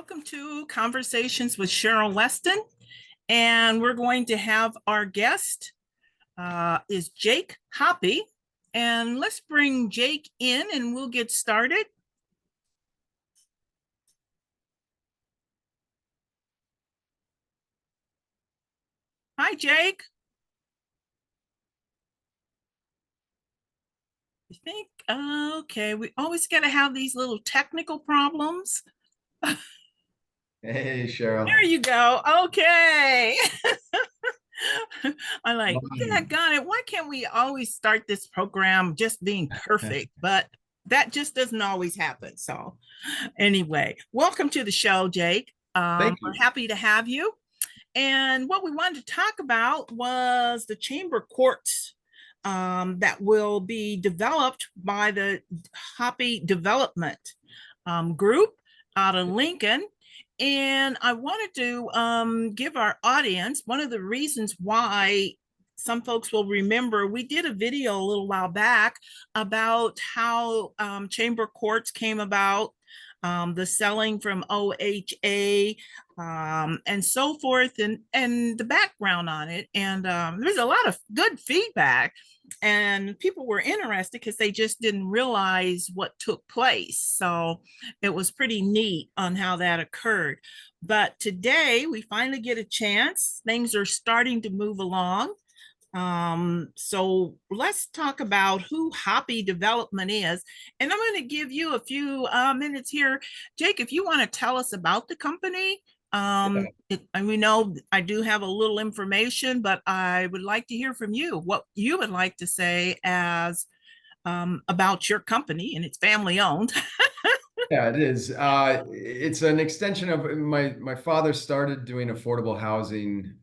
Welcome to Conversations with Cheryl Weston. And we're going to have our guest is Jake Hoppe. And let's bring Jake in and we'll get started. Hi, Jake. I think, okay, we always got to have these little technical problems. Hey, Cheryl. There you go. Okay. I'm like, yeah, Fine. got it. Why can't we always start this program just being perfect? But that just doesn't always happen. So, anyway, welcome to the show, Jake. Thank We're you. happy to have you. And what we wanted to talk about was the chamber courts that will be developed by the Hoppe Development group out of Lincoln. And I wanted to give our audience one of the reasons why some folks will remember we did a video a little while back about how chamber courts came about, the selling from OHA, and so forth, and the background on it. And there's a lot of good feedback, and people were interested because they just didn't realize what took place. So it was pretty neat on how that occurred. But today we finally get a chance. Things are starting to move along. So let's talk about who Hoppe Development is. And I'm going to give you a few minutes here. Jake, if you want to tell us about the company, Yeah. we know I do have a little information, but I would like to hear from you what you would like to say as about your company, and it's family owned. Yeah, it is. It's an extension of my father started doing affordable housing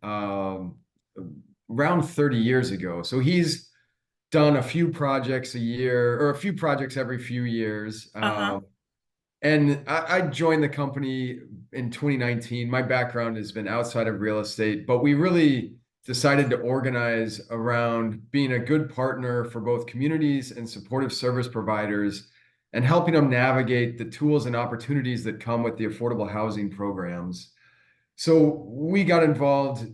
around 30 years ago. So he's done a few projects a year or a few projects every few years. Uh-huh. And I joined the company in 2019. My background has been outside of real estate, but we really decided to organize around being a good partner for both communities and supportive service providers and helping them navigate the tools and opportunities that come with the affordable housing programs. So we got involved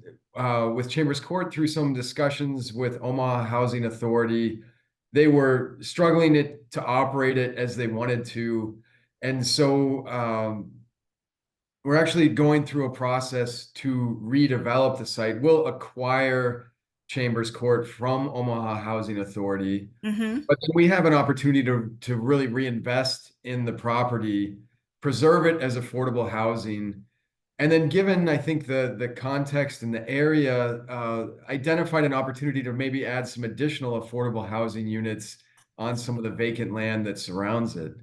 with Chambers Court through some discussions with Omaha Housing Authority. They were struggling to operate it as they wanted to. And so we're actually going through a process to redevelop the site. We'll acquire Chambers Court from Omaha Housing Authority, Mm-hmm. but then we have an opportunity to really reinvest in the property, preserve it as affordable housing, and then given, I think, the context and the area, identified an opportunity to maybe add some additional affordable housing units on some of the vacant land that surrounds it.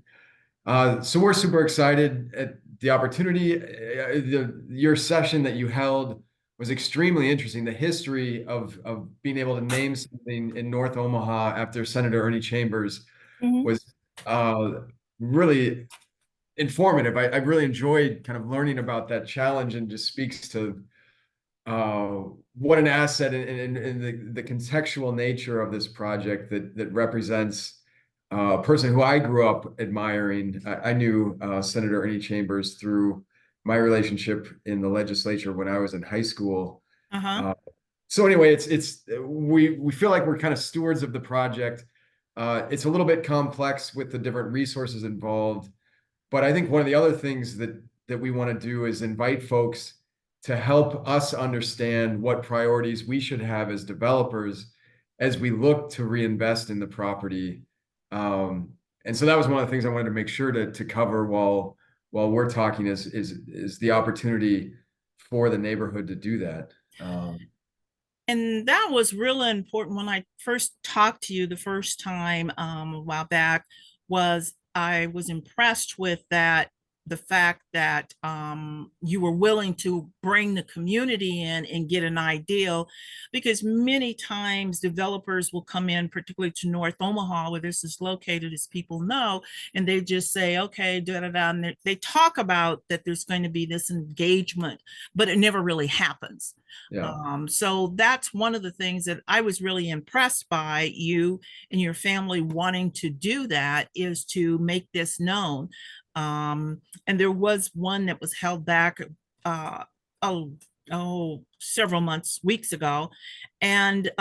So we're super excited at the opportunity. Your session that you held was extremely interesting. The history of being able to name something in North Omaha after Senator Ernie Chambers Mm-hmm. was really informative. I really enjoyed kind of learning about that challenge and just speaks to what an asset and the contextual nature of this project that represents a person who I grew up admiring. I knew Senator Ernie Chambers through my relationship in the legislature when I was in high school. Uh-huh. So anyway, we feel like we're kind of stewards of the project. It's a little bit complex with the different resources involved, but I think one of the other things that we want to do is invite folks to help us understand what priorities we should have as developers as we look to reinvest in the property. And so that was one of the things I wanted to make sure to cover while we're talking is the opportunity for the neighborhood to do that. And that was really important when I first talked to you the first time a while back. Was I was impressed with that, the fact that you were willing to bring the community in and get an ideal, because many times developers will come in, particularly to North Omaha, where this is located, as people know, and they just say, okay, da da da, and they talk about that there's going to be this engagement, but it never really happens. Yeah. So that's one of the things that I was really impressed by you and your family wanting to do, that is to make this known. And there was one that was held back, uh, oh, several months, weeks ago. And,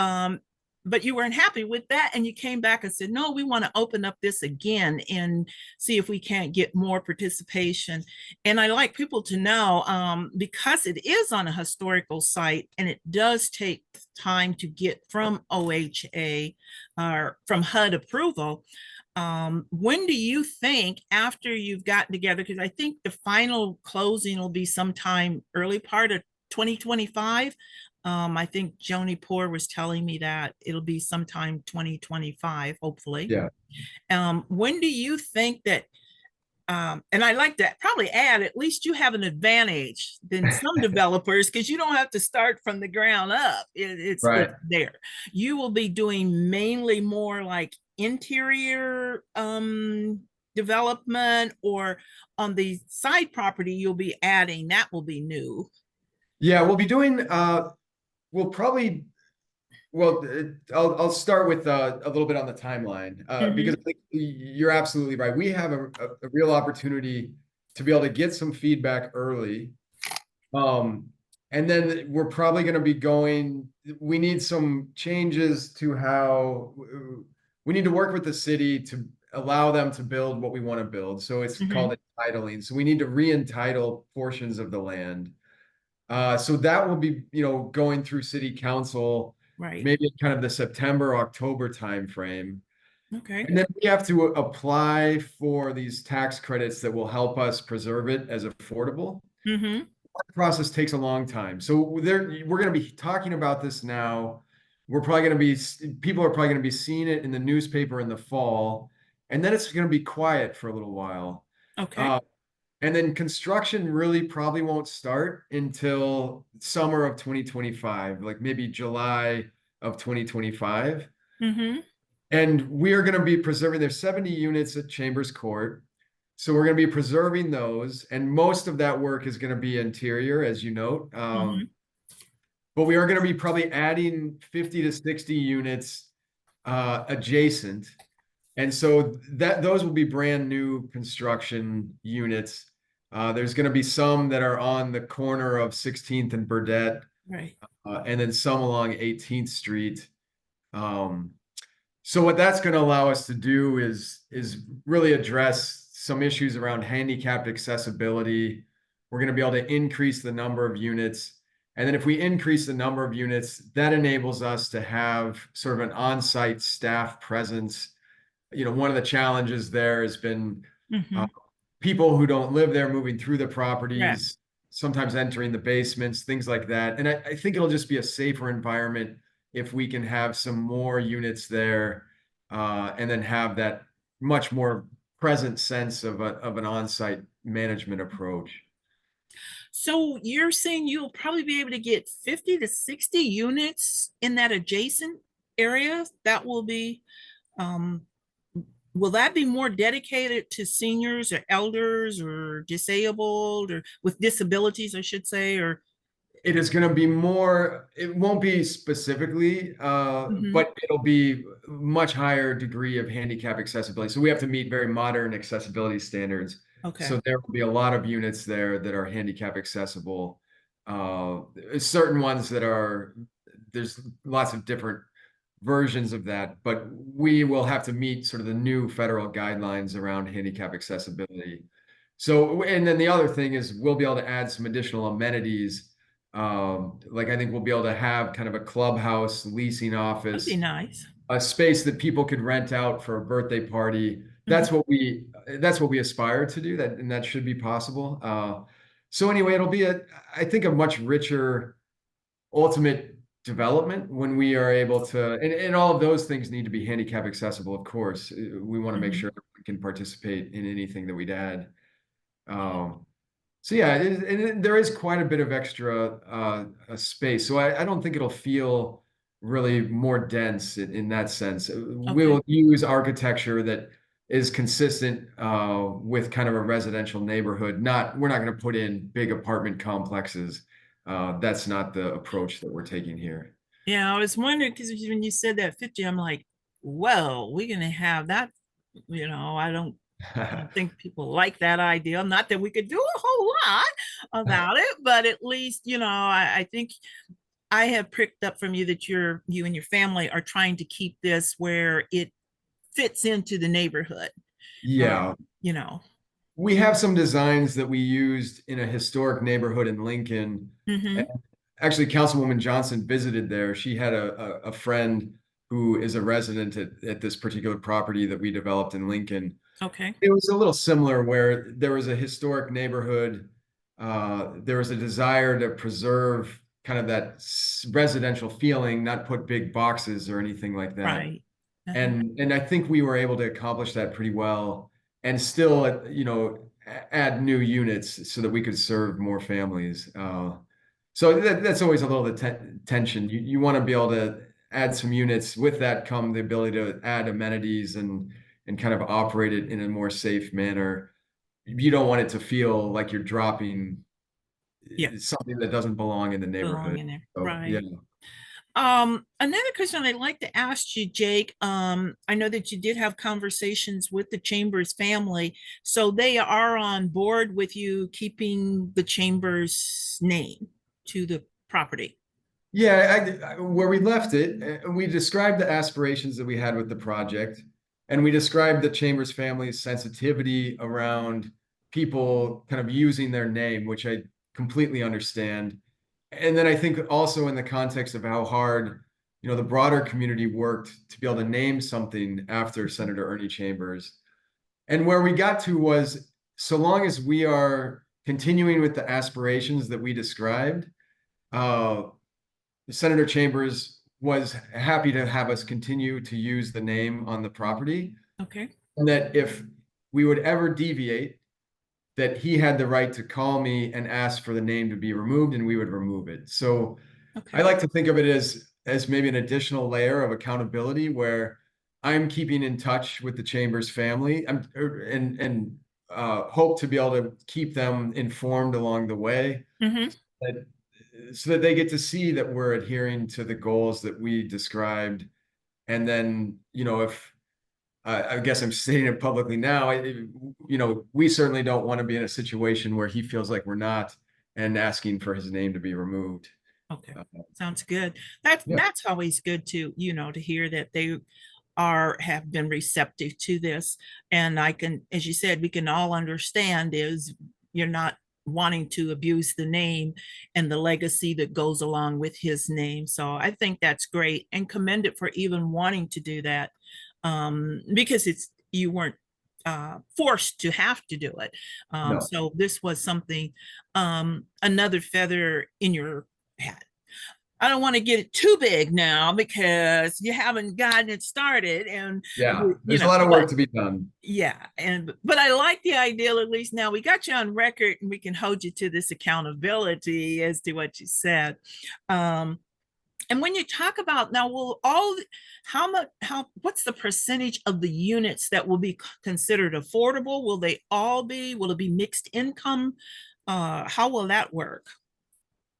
but you weren't happy with that. And you came back and said, no, we want to open up this again and see if we can't get more participation. And I like people to know, because it is on a historical site and it does take time to get from OHA or from HUD approval. When do you think, after you've gotten together, because I think the final closing will be sometime early part of 2025. I think Joni Poor was telling me that it'll be sometime 2025, hopefully. Yeah. When do you think that, and I like to probably add, at least you have an advantage than some developers because you don't have to start from the ground up. It's Right. there. You will be doing mainly more like interior development, or on the side property you'll be adding, that will be new. Yeah, we'll be doing, we'll probably, well, I'll start with a little bit on the timeline, because I think you're absolutely right. We have a real opportunity to be able to get some feedback early. And then we're probably going to be going, we need some changes to how we need to work with the city to allow them to build what we want to build. So it's called entitling. So we need to re-entitle portions of the land. So that will be, going through city council, Right. maybe in kind of the September, October timeframe. Okay. And then we have to apply for these tax credits that will help us preserve it as affordable. Mm-hmm. The process takes a long time. So we're going to be talking about this now. People are probably going to be seeing it in the newspaper in the fall, and then it's going to be quiet for a little while. Okay. And then construction really probably won't start until summer of 2025, like maybe July of 2025. Mm-hmm. And we are going to be preserving, there's 70 units at Chambers Court. So we're going to be preserving those. And most of that work is going to be interior, as you note. But we are going to be probably adding 50 to 60 units adjacent. And so those will be brand new construction units. There's going to be some that are on the corner of 16th and Burdette, Right. and then some along 18th Street. So what that's going to allow us to do is really address some issues around handicapped accessibility. We're going to be able to increase the number of units. And then if we increase the number of units, that enables us to have sort of an on-site staff presence. One of the challenges there has been people who don't live there moving through the properties, sometimes entering the basements, things like that. And I think it'll just be a safer environment if we can have some more units there, and then have that much more present sense of an on-site management approach. So you're saying you'll probably be able to get 50 to 60 units in that adjacent area? That will be, will that be more dedicated to seniors or elders or disabled or with disabilities, I should say, or? It is going to be more, it won't be specifically, but it'll be much higher degree of handicap accessibility. So we have to meet very modern accessibility standards. Okay. So there will be a lot of units there that are handicap accessible. Certain ones there's lots of different versions of that, but we will have to meet sort of the new federal guidelines around handicap accessibility. So, and then the other thing is we'll be able to add some additional amenities. Like I think we'll be able to have kind of a clubhouse, leasing That'd office, be nice. a space that people could rent out for a birthday party. That's what we aspire to do, and that should be possible. So anyway, it'll be I think a much richer ultimate development when we are able to, and all of those things need to be handicap accessible, of course. We want to make sure we can participate in anything that we'd add. So yeah, there is quite a bit of extra space. So I don't think it'll feel really more dense in that sense. We'll use architecture that is consistent with kind of a residential neighborhood. We're not going to put in big apartment complexes. That's not the approach that we're taking here. Yeah, I was wondering because when you said that 50, I'm like, well, we're gonna have that, I don't I think people like that idea. Not that we could do a whole lot about it, but at least, I think I have picked up from you that you and your family are trying to keep this where it fits into the neighborhood. Yeah, You know. we have some designs that we used in a historic neighborhood in Lincoln. And Hmm. actually, Councilwoman Johnson visited there. She had a friend who is a resident at this particular property that we developed in Lincoln. Okay. It was a little similar where there was a historic neighborhood. There was a desire to preserve kind of that residential feeling, not put big boxes or anything like that. Right. Uh-huh. And I think we were able to accomplish that pretty well and still, add new units so that we could serve more families. So that's always a little tension. You want to be able to add some units. With that come the ability to add amenities and kind of operate it in a more safe manner. You don't want it to feel like you're dropping Yeah. something that doesn't belong in the Belong neighborhood. in there. So yeah. Right. Another question I'd like to ask you, Jake. I know that you did have conversations with the Chambers family, so they are on board with you keeping the Chambers name to the property. Yeah, where we left it, we described the aspirations that we had with the project, and we described the Chambers family's sensitivity around people kind of using their name, which I completely understand. And then I think also in the context of how hard, the broader community worked to be able to name something after Senator Ernie Chambers. And where we got to was, so long as we are continuing with the aspirations that we described, uh, Senator Chambers was happy to have us continue to use the name on the property, Okay. and that if we would ever deviate, that he had the right to call me and ask for the name to be removed, and we would remove it. So I Okay. like to think of it as maybe an additional layer of accountability where I'm keeping in touch with the Chambers family and hope to be able to keep them informed along the way. Hmm. That so that they get to see that we're adhering to the goals that we described. And then, if I guess I'm stating it publicly now, we certainly don't want to be in a situation where he feels like we're not and asking for his name to be removed. Okay. Uh, Sounds good. That's yeah, that's always good to, to hear that they have been receptive to this. And I can, as you said, we can all understand is you're not wanting to abuse the name and the legacy that goes along with his name. So I think that's great and commend it for even wanting to do that. Because you weren't forced to have to do it. no, So this was something, another feather in your hat. I don't want to get it too big now because you haven't gotten it started, and yeah, there's a lot of but work to be done. yeah, but I like the idea. At least now we got you on record and we can hold you to this accountability as to what you said. um and when you talk about now, will all, what's the percentage of the units that will be considered affordable? Will it be mixed income? How will that work?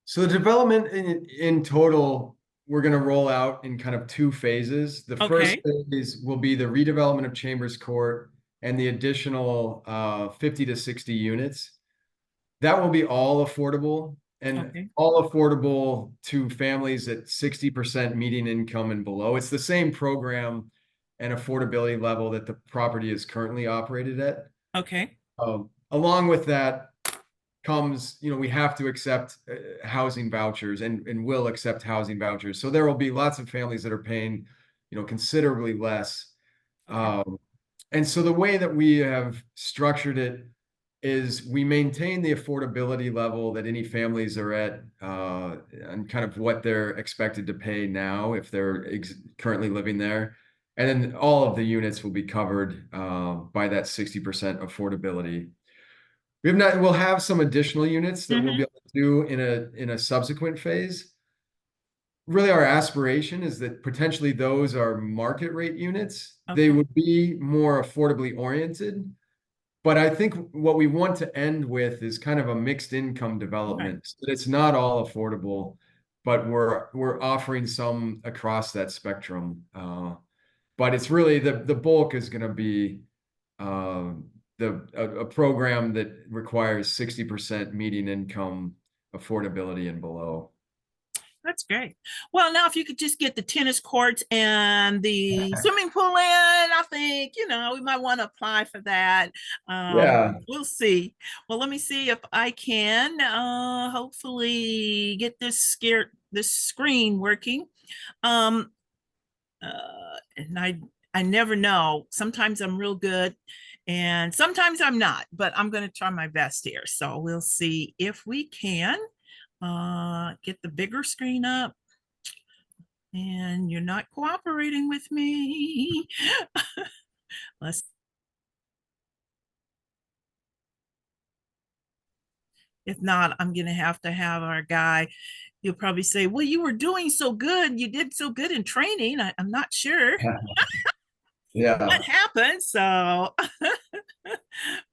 So the development in total, we're going to roll out in kind of two phases. The first Okay. phase will be the redevelopment of Chambers Court and the additional 50 to 60 units. That will be all affordable and Okay. all affordable to families at 60% median income and below. It's the same program and affordability level that the property is currently operated at. Okay. Along with that comes, we have to accept housing vouchers and will accept housing vouchers. So there will be lots of families that are paying, considerably less. Okay. And so the way that we have structured it is we maintain the affordability level that any families are at, and kind of what they're expected to pay now if they're currently living there. And then all of the units will be covered by that 60% affordability. We'll have some additional units that we'll be Hmm. able to do in a subsequent phase. Really, our aspiration is that potentially those are market rate units. They Okay. would be more affordably oriented. But I think what we want to end with is kind of a mixed income Right. development. So that it's not all affordable, but we're offering some across that spectrum. But it's really the bulk is going to be a program that requires 60% median income affordability and below. That's great. Well, now if you could just get the tennis courts and the swimming pool in, I think, we might want to apply for that. Yeah. We'll see. Well, let me see if I can hopefully get this screen working. Um, and I never know. Sometimes I'm real good and sometimes I'm not, but I'm going to try my best here. So we'll see if we can get the bigger screen up. And you're not cooperating with me. Let's. If not, I'm going to have our guy. You'll probably say, well, you were doing so good. You did so good in training. I'm not sure Yeah. what happened. So,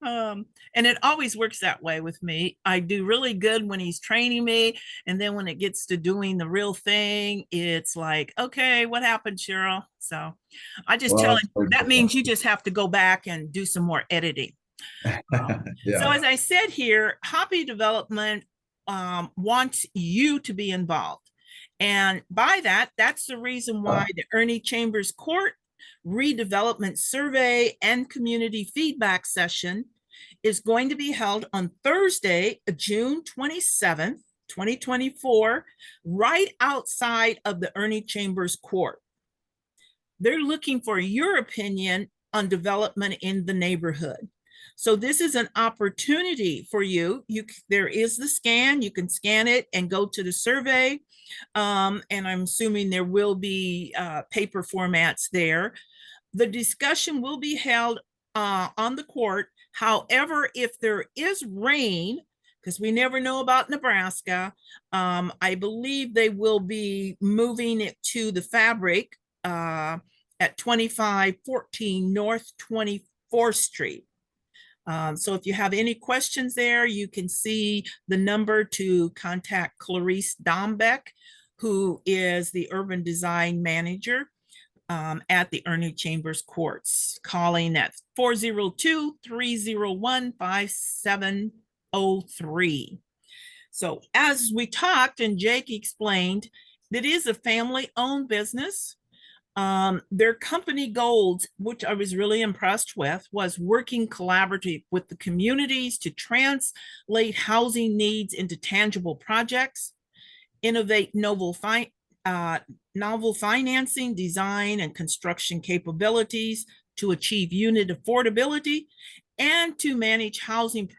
and it always works that way with me. I do really good when he's training me. And then when it gets to doing the real thing, it's like, okay, what happened, Cheryl? So I just tell Well, him that means you just have to go back and do some more editing. So yeah. as I said here, Hoppe Development wants you to be involved. And by that, that's the reason why the Ernie Chambers Court redevelopment survey and community feedback session is going to be held on Thursday, June 27th, 2024, right outside of the Ernie Chambers Court. They're looking for your opinion on development in the neighborhood. So this is an opportunity for you. There is the scan. You can scan it and go to the survey. And I'm assuming there will be paper formats there. The discussion will be held on the court. However, if there is rain, because we never know about Nebraska, I believe they will be moving it to the Fabric at 2514 North 24th Street. So if you have any questions there, you can see the number to contact Clarice Dombeck, who is the urban design manager at the Ernie Chambers Courts, calling at 402-301-5703. So as we talked and Jake explained, it is a family-owned business. Their company goals, which I was really impressed with, was working collaboratively with the communities to translate housing needs into tangible projects, innovate novel financing, design, and construction capabilities to achieve unit affordability, and to manage housing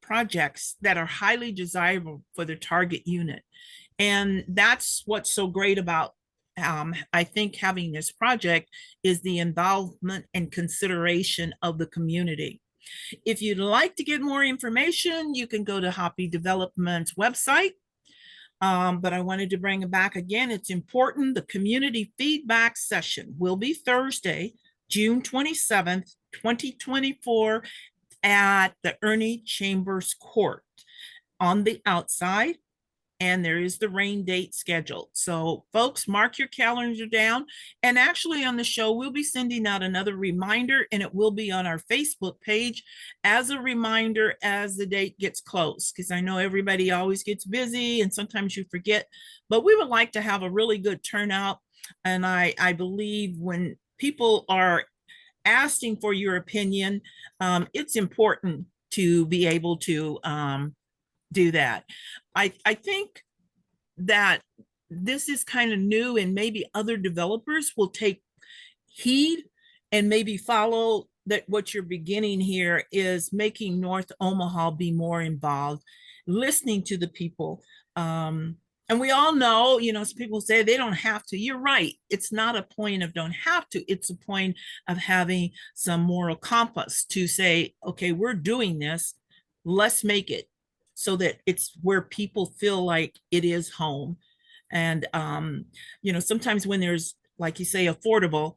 projects that are highly desirable for their target unit. And that's what's so great about I think having this project is the involvement and consideration of the community. If you'd like to get more information, you can go to Hoppe Development's website. But I wanted to bring it back again. It's important. The community feedback session will be Thursday, June 27th, 2024 at the Ernie Chambers Court on the outside. And there is the rain date scheduled. So folks, mark your calendar down. And actually on the show, we'll be sending out another reminder, and it will be on our Facebook page as a reminder as the date gets close, because I know everybody always gets busy and sometimes you forget, but we would like to have a really good turnout. And I believe when people are asking for your opinion, it's important to be able to do that. I think that this is kind of new, and maybe other developers will take heed and maybe follow that. What you're beginning here is making North Omaha be more involved, listening to the people. And we all know, some people say they don't have to. You're right. It's not a point of don't have to. It's a point of having some moral compass to say, okay, we're doing this. Let's make it so that it's where people feel like it is home. And, sometimes when there's, like you say, affordable,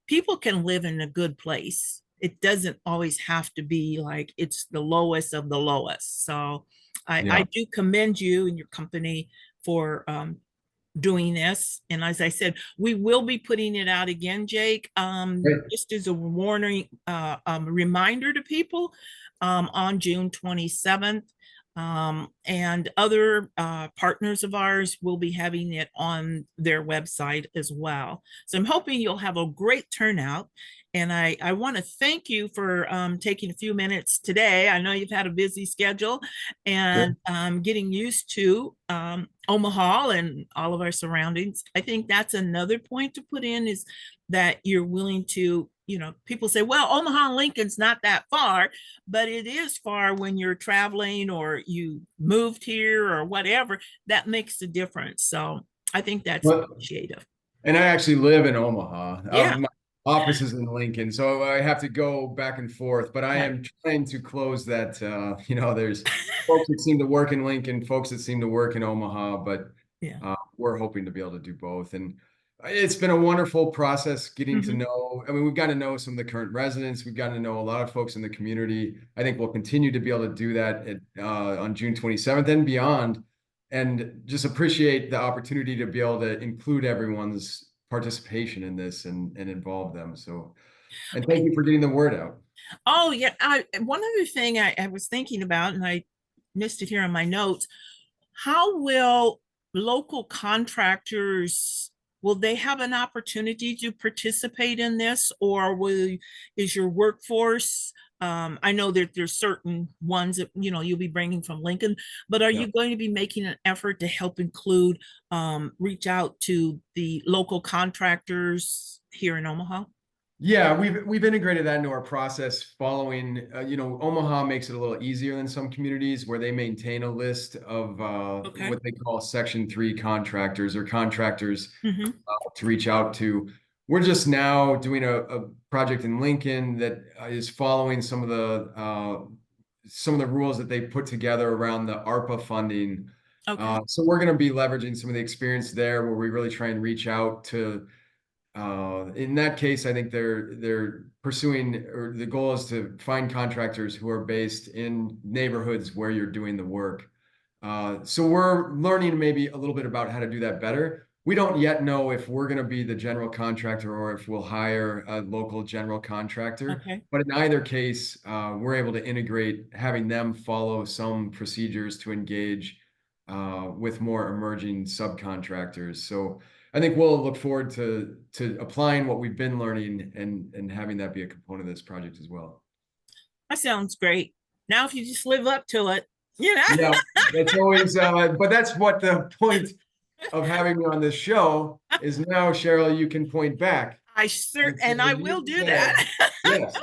people can live in a good place. It doesn't always have to be like it's the lowest of the lowest. So I do commend you and your company for doing this. And as I said, we will be putting it out again, Jake, Great. just as a warning, reminder to people, on June 27th. And other partners of ours will be having it on their website as well. So I'm hoping you'll have a great turnout. And I want to thank you for taking a few minutes today. I know you've had a busy schedule Sure. and getting used to Omaha and all of our surroundings. I think that's another point to put in, is that you're willing to, people say, well, Omaha and Lincoln's not that far, but it is far when you're traveling or you moved here or whatever. That makes a difference. So I think that's Well, appreciative. and I actually live in Omaha. Yeah. My office is in Lincoln, so I have to go back and forth. But I Right. am trying to close that. There's folks that seem to work in Lincoln, folks that seem to work in Omaha, but Yeah. we're hoping to be able to do both. And it's been a wonderful process getting to Mhm. know. I mean, we've got to know some of the current residents. We've gotten to know a lot of folks in the community. I think we'll continue to be able to do that on June 27th and beyond, and just appreciate the opportunity to be able to include everyone's participation in this and involve them. So, and thank you for getting the word out. Oh, yeah. One other thing I was thinking about, and I missed it here on my notes. How will local contractors, will they have an opportunity to participate in this, or is your workforce, I know that there's certain ones that, you'll be bringing from Lincoln, but are Yeah. you going to be making an effort to help include, reach out to the local contractors here in Omaha? Yeah, we've integrated that into our process following, Omaha makes it a little easier than some communities where they maintain a list of Okay. what they call Section 3 contractors or contractors Hmm. to reach out to. We're just now doing a project in Lincoln that is following some of the rules that they put together around the ARPA funding. Okay. So we're going to be leveraging some of the experience there where we really try and reach out to in that case, I think they're pursuing, or the goal is to find contractors who are based in neighborhoods where you're doing the work. So we're learning maybe a little bit about how to do that better. We don't yet know if we're going to be the general contractor or if we'll hire a local general contractor. Okay. But in either case, we're able to integrate having them follow some procedures to engage with more emerging subcontractors. So I think we'll look forward to applying what we've been learning and having that be a component of this project as well. That sounds great. Now, if you just live up to it, you know. Yeah, that's always, but that's what the point of having me on this show is now, Cheryl, you can point back and say, And I will you do said, that. yes.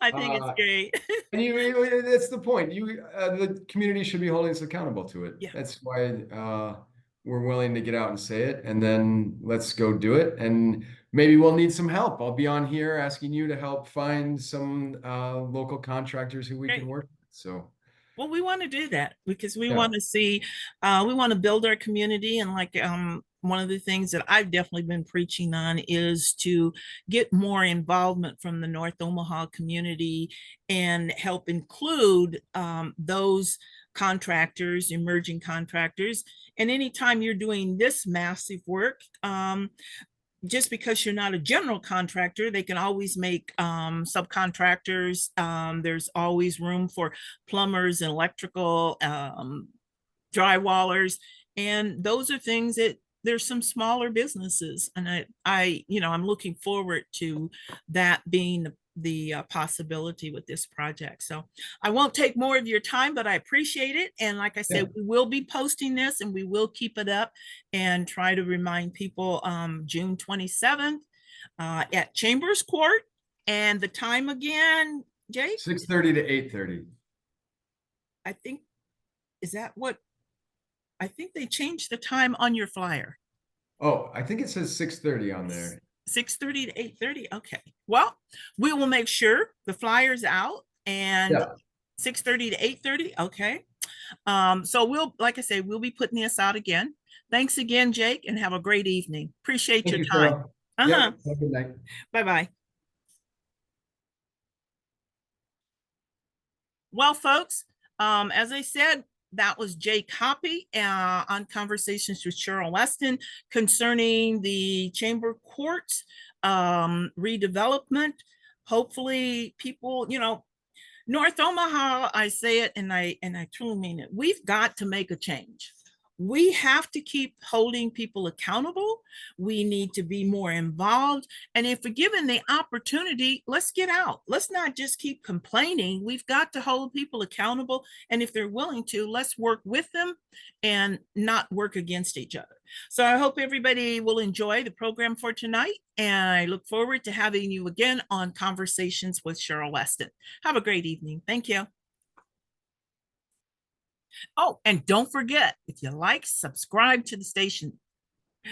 I think it's Uh, great. and that's the point. The community should be holding us accountable to it. Yeah, That's why, we're willing to get out and say it, and then let's go do it. And maybe we'll need some help. I'll be on here asking you to help find some, local contractors who we can great. work with. So, Well, we want to do that because we yeah. want to see, we want to build our community. And like, one of the things that I've definitely been preaching on is to get more involvement from the North Omaha community and help include, those contractors, emerging contractors. And anytime you're doing this massive work, just because you're not a general contractor, they can always make, subcontractors. There's always room for plumbers and electrical, drywallers. And those are things that there's some smaller businesses. And I'm looking forward to that being the possibility with this project. So I won't take more of your time, but I appreciate it. And like I Yeah. said, we will be posting this and we will keep it up and try to remind people, June 27th, at Chambers Court. And the time again, Jake, 6:30 to 8:30. I think, is that what, I think they changed the time on your flyer. Oh, I think it says 6:30 on there. 6:30 to 8:30. Okay. Well, we will make sure the flyer's out and Yeah. 6:30 to 8:30. Okay. So we'll, like I say, we'll be putting this out again. Thanks again, Jake, and have a great evening. Appreciate Thank your you, time. Cheryl. Yep. Uh-huh. Have a good night. Bye-bye. Well, folks, as I said, that was Jake Hoppe on Conversations with Cheryl Weston concerning the Chamber Court redevelopment. Hopefully people, North Omaha, I say it and I truly mean it. We've got to make a change. We have to keep holding people accountable. We need to be more involved. And if we're given the opportunity, let's get out. Let's not just keep complaining. We've got to hold people accountable. And if they're willing to, let's work with them and not work against each other. So I hope everybody will enjoy the program for tonight. And I look forward to having you again on Conversations with Cheryl Weston. Have a great evening. Thank you. Oh, and don't forget, if you like, subscribe to the station.